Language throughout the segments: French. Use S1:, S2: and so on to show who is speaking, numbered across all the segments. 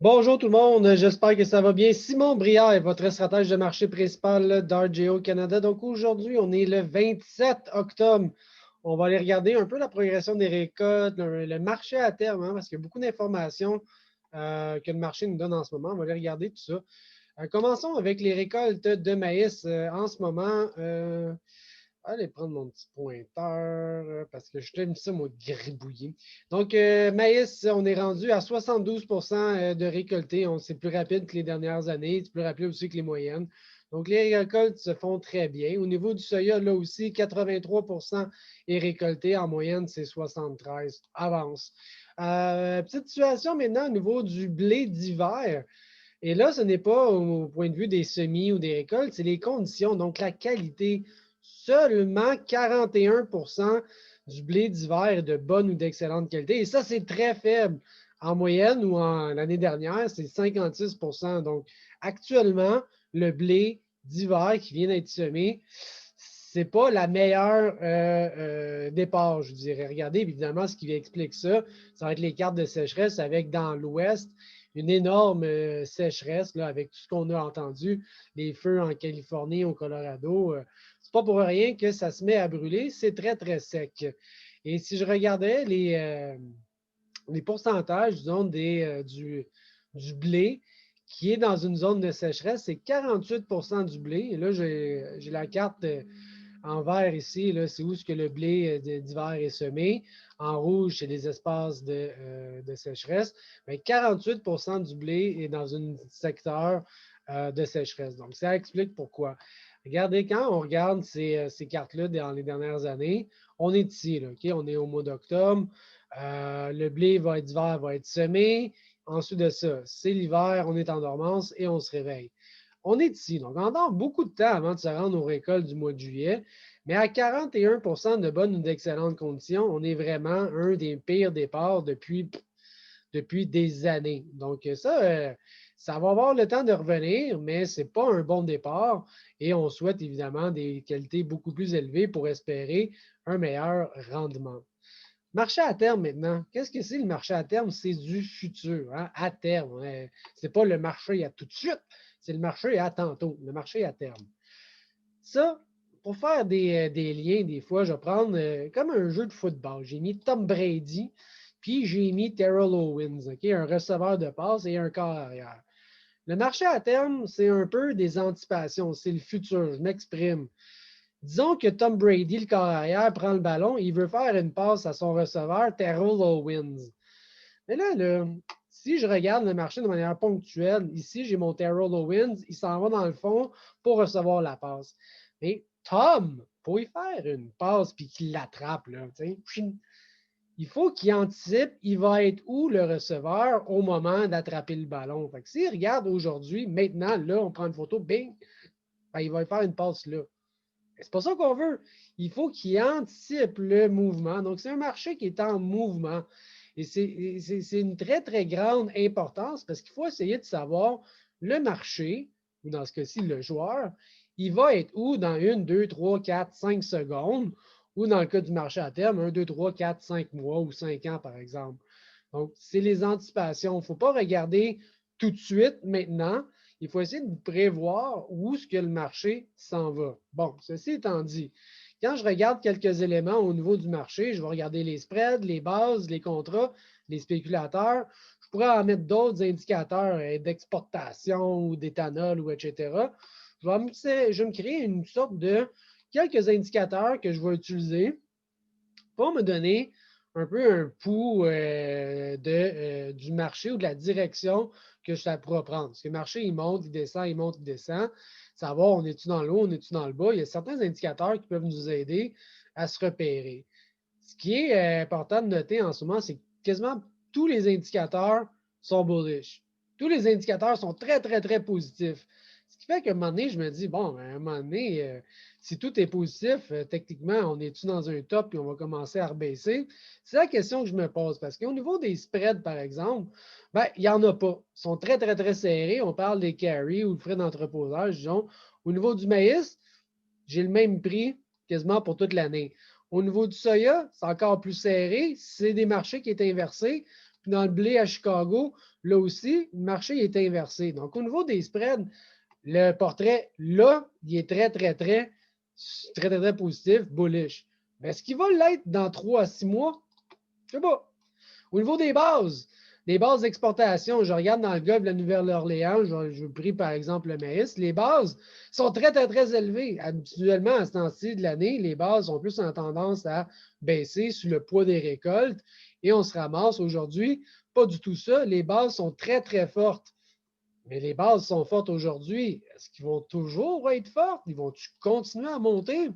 S1: Bonjour tout le monde, j'espère que ça va bien. Simon Brière, votre stratège de marché principal d'RGO Canada. Donc aujourd'hui, on est le 27 octobre. On va aller regarder un peu la progression des récoltes, le marché à terme, hein, parce qu'il y a beaucoup d'informations que le marché nous donne en ce moment. On va aller regarder tout ça. Commençons avec les récoltes de maïs en ce moment. Allez prendre mon petit pointeur parce que je t'aime ça, moi, gribouiller. Donc, maïs, on est rendu à 72 de récolté. C'est plus rapide que les dernières années. C'est plus rapide aussi que les moyennes. Donc, les récoltes se font très bien. Au niveau du soya, là aussi, 83 est récolté. En moyenne, c'est 73. Avance. Petite situation maintenant au niveau du blé d'hiver. Et là, ce n'est pas au point de vue des semis ou des récoltes, c'est les conditions, donc la qualité. Seulement 41 du blé d'hiver est de bonne ou d'excellente qualité. Et ça, c'est très faible. En moyenne ou en l'année dernière, c'est 56. Donc, actuellement, le blé d'hiver qui vient d'être semé, c'est pas la meilleure départ, je dirais. Regardez, évidemment, ce qui explique ça, ça va être les cartes de sécheresse avec dans l'ouest une énorme sécheresse là, avec tout ce qu'on a entendu, les feux en Californie, au Colorado. C'est pas pour rien que ça se met à brûler, c'est très, très sec. Et si je regardais les pourcentages, disons, du blé qui est dans une zone de sécheresse, c'est 48 du blé. Et là, j'ai la carte en vert ici, c'est où ce que le blé d'hiver est semé. En rouge, c'est les espaces de sécheresse. Mais 48 du blé est dans un secteur de sécheresse. Donc, ça explique pourquoi. Regardez, quand on regarde ces cartes-là dans les dernières années, on est ici, là, OK? On est au mois d'octobre. Le blé d'hiver va être semé. Ensuite de ça, c'est l'hiver, on est en dormance et on se réveille. On est ici. Donc, on dort beaucoup de temps avant de se rendre aux récoltes du mois de juillet. Mais à 41 de bonnes ou d'excellentes conditions, on est vraiment un des pires départs depuis des années. Donc, ça va avoir le temps de revenir, mais ce n'est pas un bon départ. Et on souhaite évidemment des qualités beaucoup plus élevées pour espérer un meilleur rendement. Marché à terme maintenant. Qu'est-ce que c'est le marché à terme? C'est du futur, hein? À terme. Ce n'est pas le marché à tout de suite, c'est le marché à tantôt, le marché à terme. Ça, pour faire des liens, des fois, je vais prendre comme un jeu de football. J'ai mis Tom Brady, puis j'ai mis Terrell Owens, OK? Un receveur de passe et un corps arrière. Le marché à terme, c'est un peu des anticipations, c'est le futur, je m'exprime. Disons que Tom Brady, le corps arrière, prend le ballon, il veut faire une passe à son receveur, Terrell Owens. Mais là, si je regarde le marché de manière ponctuelle, ici, j'ai mon Terrell Owens, il s'en va dans le fond pour recevoir la passe. Mais Tom, pour y faire une passe puis qu'il l'attrape, là, il faut qu'il anticipe, il va être où le receveur au moment d'attraper le ballon. Fait que s'il regarde aujourd'hui, maintenant, là, on prend une photo, bing, ben, il va y faire une passe là. C'est pas ça qu'on veut. Il faut qu'il anticipe le mouvement. Donc, c'est un marché qui est en mouvement. Et c'est une très, très grande importance parce qu'il faut essayer de savoir le marché, ou dans ce cas-ci, le joueur, il va être où dans 1, 2, 3, 4, 5 secondes, ou dans le cas du marché à terme, 1, 2, 3, 4, 5 mois ou 5 ans, par exemple. Donc, c'est les anticipations. Il ne faut pas regarder tout de suite, maintenant. Il faut essayer de prévoir où est-ce que le marché s'en va. Bon, ceci étant dit, quand je regarde quelques éléments au niveau du marché, je vais regarder les spreads, les bases, les contrats, les spéculateurs. Je pourrais en mettre d'autres indicateurs d'exportation ou d'éthanol ou etc. Je vais me créer une sorte de quelques indicateurs que je vais utiliser pour me donner un peu un pouls du marché ou de la direction que ça pourra prendre. Parce que le marché, il monte, il descend, il monte, il descend. Savoir, on est-tu dans le haut, on est-tu dans le bas. Il y a certains indicateurs qui peuvent nous aider à se repérer. Ce qui est important de noter en ce moment, c'est que quasiment tous les indicateurs sont bullish. Tous les indicateurs sont très, très, très positifs. Ce qui fait qu'à un moment donné, je me dis, bon, à un moment donné, si tout est positif, techniquement, on est-tu dans un top et on va commencer à rebaisser? C'est la question que je me pose. Parce qu'au niveau des spreads, par exemple, ben, il n'y en a pas. Ils sont très, très, très serrés. On parle des carry ou le frais d'entreposage, disons. Au niveau du maïs, j'ai le même prix quasiment pour toute l'année. Au niveau du soya, c'est encore plus serré. C'est des marchés qui est inversé. dans le blé à Chicago, là aussi, le marché est inversé. Donc, au niveau des spreads, le portrait, là, il est très positif, bullish. Mais est-ce qu'il va l'être dans 3 à 6 mois? Je ne sais pas. Au niveau des bases d'exportation, je regarde dans le golfe de la Nouvelle-Orléans, je prie par exemple le maïs, les bases sont très élevées. Habituellement, à ce temps-ci de l'année, les bases ont plus en tendance à baisser sous le poids des récoltes et on se ramasse aujourd'hui. Pas du tout ça. Les bases sont très fortes. Mais les bases sont fortes aujourd'hui. Est-ce qu'ils vont toujours être fortes? Ils vont continuer à monter? Je ne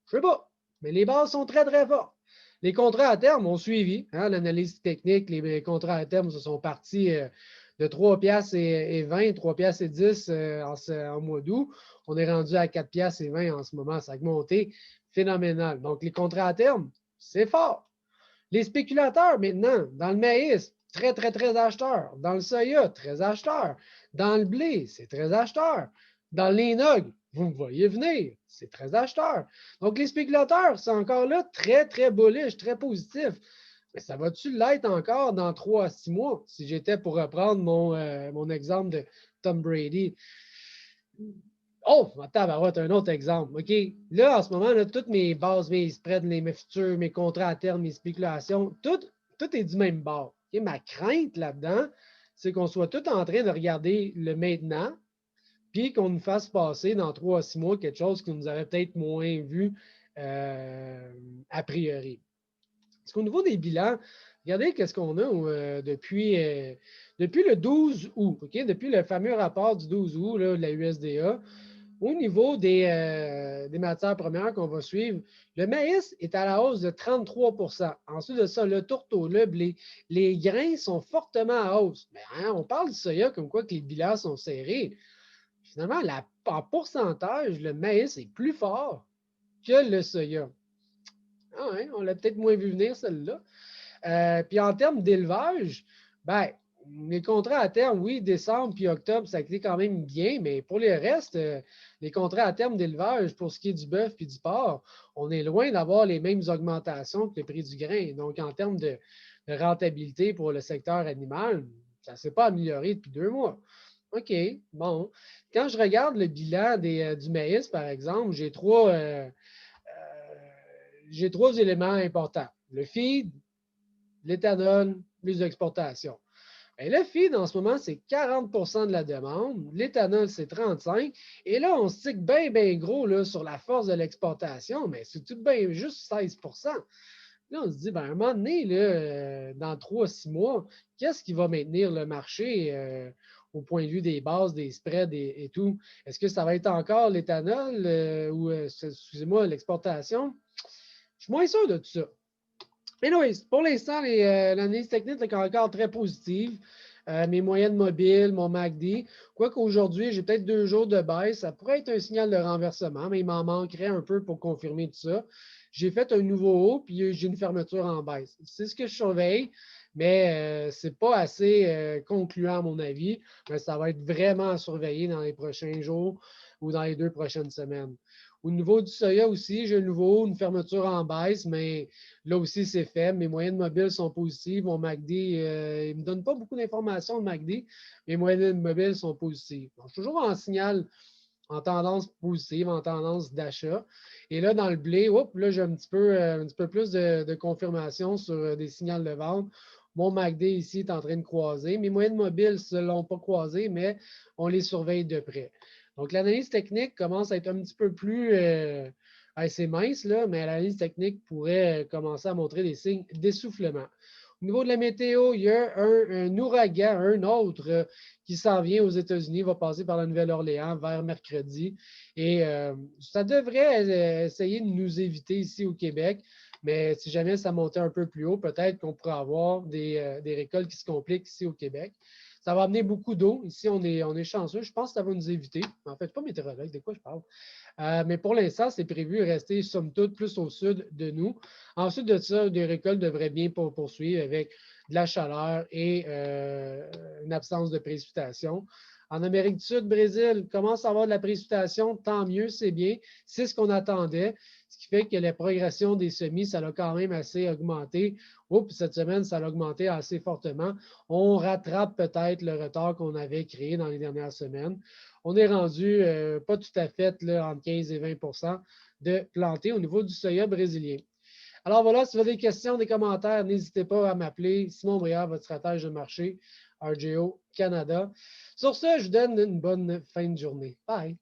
S1: sais pas. Mais les bases sont très fortes. Les contrats à terme ont suivi. Hein, l'analyse technique, les contrats à terme se sont partis de 3 piastres et 20, 3 piastres et 10 en mois d'août. On est rendu à 4 piastres et 20 en ce moment. Ça a augmenté phénoménal. Donc, les contrats à terme, c'est fort. Les spéculateurs, maintenant, dans le maïs, très acheteurs. Dans le soya, très acheteurs. Dans le blé, c'est très acheteur. Dans l'inogue, vous me voyez venir, c'est très acheteur. Donc, les spéculateurs, c'est encore là très bullish, très positif. Mais ça va-tu l'être encore dans 3 à 6 mois, si j'étais pour reprendre mon exemple de Tom Brady? Oh, attends, un autre exemple. OK. Là, en ce moment, là, toutes mes bases, mes spreads, mes futurs, mes contrats à terme, mes spéculations, tout est du même bord. OK? Ma crainte là-dedans, c'est qu'on soit tout en train de regarder le maintenant, puis qu'on nous fasse passer dans 3 à 6 mois quelque chose qui nous avait peut-être moins vu a priori. Parce qu'au niveau des bilans, regardez qu'est-ce qu'on a depuis le 12 août, OK? Depuis le fameux rapport du 12 août là, de la USDA. Au niveau des matières premières qu'on va suivre, le maïs est à la hausse de 33 %. Ensuite de ça, le tourteau, le blé, les grains sont fortement à hausse. Mais hein, on parle du soya comme quoi que les bilans sont serrés. Finalement, en pourcentage, le maïs est plus fort que le soya. Ah ouais, on l'a peut-être moins vu venir, celle-là. Puis en termes d'élevage, ben, les contrats à terme, oui, décembre puis octobre, ça a été quand même bien, mais pour le reste, les contrats à terme d'élevage, pour ce qui est du bœuf puis du porc, on est loin d'avoir les mêmes augmentations que le prix du grain. Donc, en termes de rentabilité pour le secteur animal, ça ne s'est pas amélioré depuis 2 mois. OK, bon. Quand je regarde le bilan du maïs, par exemple, j'ai trois éléments importants. Le feed, l'éthanol, les exportations. Et le feed, en ce moment, c'est 40 de la demande. L'éthanol, c'est 35. Et là, on stick bien gros là, sur la force de l'exportation, mais c'est tout bien juste 16 Là, on se dit, ben, à un moment donné, là, dans 3 à 6 mois, qu'est-ce qui va maintenir le marché au point de vue des bases, des spreads et tout? Est-ce que ça va être encore l'éthanol ou, excusez-moi, l'exportation? Je suis moins sûr de tout ça. Mais oui, pour l'instant, l'analyse technique est encore très positive. Mes moyennes mobiles, mon MACD. Quoique aujourd'hui, j'ai peut-être 2 jours de baisse. Ça pourrait être un signal de renversement, mais il m'en manquerait un peu pour confirmer tout ça. J'ai fait un nouveau haut, puis j'ai une fermeture en baisse. C'est ce que je surveille, mais ce n'est pas assez concluant à mon avis. Mais ça va être vraiment à surveiller dans les prochains jours ou dans les 2 prochaines semaines. Au niveau du soya aussi, j'ai un nouveau, une fermeture en baisse, mais là aussi, c'est faible. Mes moyennes mobiles sont positives. Mon MACD, il ne me donne pas beaucoup d'informations, le MACD. Mes moyennes mobiles sont positives. Donc, je suis toujours en signal, en tendance positive, en tendance d'achat. Et là, dans le blé, là, j'ai un petit peu plus de confirmation sur des signaux de vente. Mon MACD ici est en train de croiser. Mes moyennes mobiles ne l'ont pas croisé, mais on les surveille de près. Donc, l'analyse technique commence à être un petit peu plus assez mince, là, mais l'analyse technique pourrait commencer à montrer des signes d'essoufflement. Au niveau de la météo, il y a un ouragan, un autre, qui s'en vient aux États-Unis, va passer par la Nouvelle-Orléans vers mercredi. Et ça devrait essayer de nous éviter ici au Québec. Mais si jamais ça montait un peu plus haut, peut-être qu'on pourrait avoir des récoltes qui se compliquent ici au Québec. Ça va amener beaucoup d'eau. Ici, on est chanceux. Je pense que ça va nous éviter. En fait, pas météorologue, de quoi je parle. Mais pour l'instant, c'est prévu de rester, somme toute, plus au sud de nous. Ensuite de ça, des récoltes devraient bien poursuivre avec de la chaleur et une absence de précipitation. En Amérique du Sud, Brésil commence à avoir de la précipitation, tant mieux, c'est bien. C'est ce qu'on attendait. ce qui fait que la progression des semis, ça a quand même assez augmenté. Oups, cette semaine, ça a augmenté assez fortement. On rattrape peut-être le retard qu'on avait créé dans les dernières semaines. On est rendu pas tout à fait là, entre 15 et 20 de plantés au niveau du soya brésilien. Alors voilà, si vous avez des questions, des commentaires, n'hésitez pas à m'appeler. Simon Briard, votre stratège de marché, RGO Canada. Sur ce, je vous donne une bonne fin de journée. Bye!